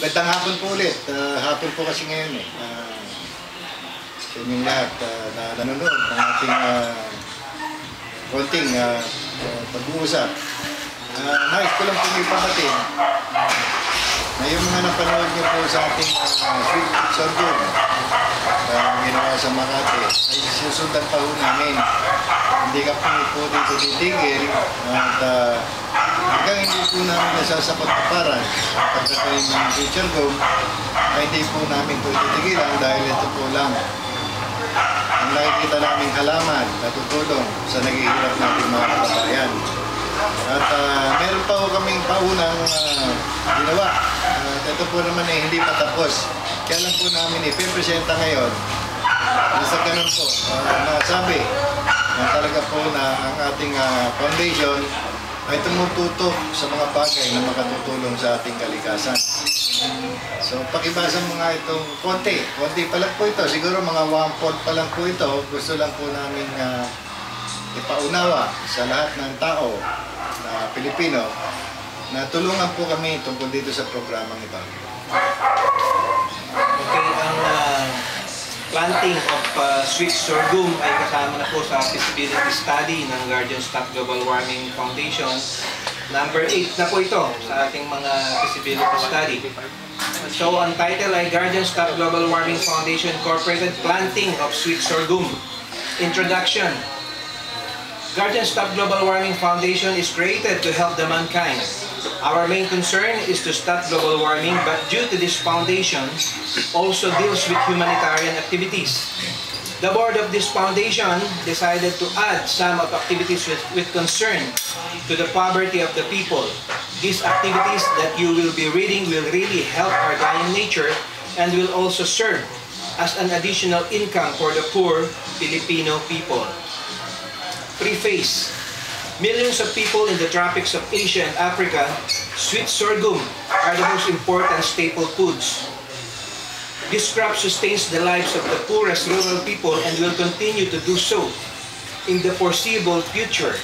Magandang hapon po ulit. Hapon po kasi ngayon eh. Sa inyong lahat na nanonood ng ating konting pag-uusap. Nais ko lang po ipapatin na yung mga napanood niyo po sa ating Sweet Sorghum ginawa sa Makati ay susundan pa po namin. Hindi ka po dito titigil at hanggang hindi po namin nasasakot na parang pagkakain ng Sweet Sorghum ay hindi po namin po titigilan dahil ito po lang ang nakikita naming halaman na tutulong sa naghihirap nating mga kababayan. At meron pa po kaming paunang ginawa. Ito po naman eh, hindi pa tapos. Kaya lang po namin ipipresenta ngayon. Nasa ganun po, nasabi na talaga po na ang ating foundation ay tumututok sa mga bagay na makatutulong sa ating kalikasan. So, pakibasa mo nga itong konti pa lang po ito. Siguro mga 1/4 pa lang po ito. Gusto lang po namin ipaunawa sa lahat ng tao na Pilipino na tulungan po kami tungkol dito sa programang ito. Okay, ang planting of sweet sorghum ay kasama na po sa feasibility study ng Guardian Stop Global Warming Foundation. Number 8 na po ito sa ating mga feasibility study. So, ang title ay Guardian Stop Global Warming Foundation Incorporated Planting of Sweet Sorghum. Introduction. Guardian Stop Global Warming Foundation is created to help the mankind. Our main concern is to stop global warming, but due to this foundation, also deals with humanitarian activities. The board of this foundation decided to add some of activities with concern to the poverty of the people. These activities that you will be reading will really help our dying nature and will also serve as an additional income for the poor Filipino people. Preface. Millions of people in the tropics of Asia and Africa, sweet sorghum are the most important staple foods. This crop sustains the lives of the poorest rural people and will continue to do so in the foreseeable future.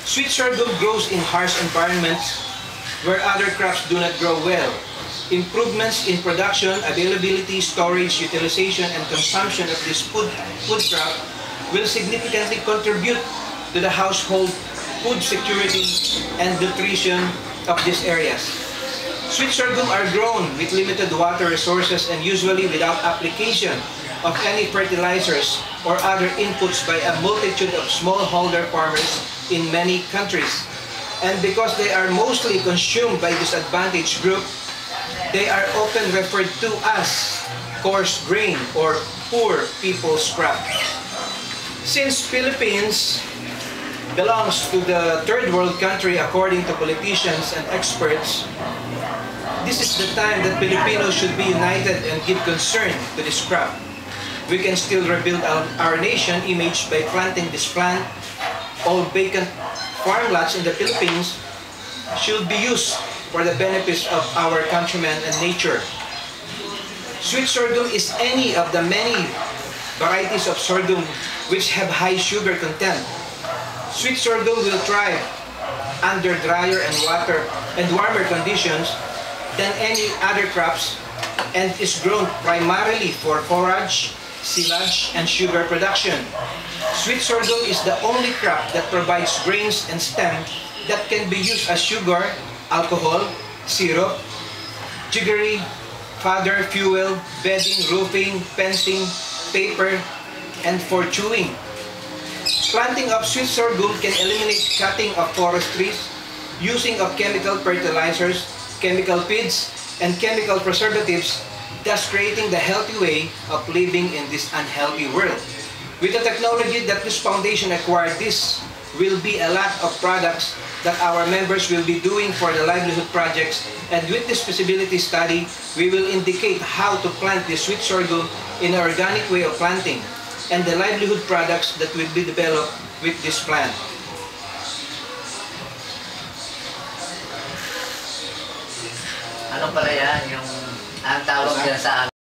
Sweet sorghum grows in harsh environments where other crops do not grow well. Improvements in production, availability, storage, utilization, and consumption of this food crop will significantly contribute to the household food security and nutrition of these areas. Sweet sorghum are grown with limited water resources and usually without application of any fertilizers or other inputs by a multitude of smallholder farmers in many countries. And because they are mostly consumed by disadvantaged group, they are often referred to as coarse grain or poor people's crop. Since Philippines belongs to the third world country according to politicians and experts, this is the time that Filipinos should be united and give concern to this crop. We can still rebuild our nation image by planting this plant. All vacant farmlands in the Philippines should be used for the benefits of our countrymen and nature. Sweet sorghum is any of the many varieties of sorghum which have high sugar content. Sweet sorghum will thrive under drier and warmer conditions than any other crops and is grown primarily for forage, silage, and sugar production. Sweet sorghum is the only crop that provides grains and stem that can be used as sugar, alcohol, syrup, jiggery, fodder, fuel, bedding, roofing, fencing, paper, and for chewing. Planting of sweet sorghum can eliminate cutting of forest trees, using of chemical fertilizers, chemical feeds, and chemical preservatives, thus creating the healthy way of living in this unhealthy world. With the technology that this foundation acquired, this will be a lot of products that our members will be doing for the livelihood projects, and with this feasibility study, we will indicate how to plant the sweet sorghum in an organic way of planting, and the livelihood products that will be developed with this plant. Ano pala yan? Yung ang tawag yan sa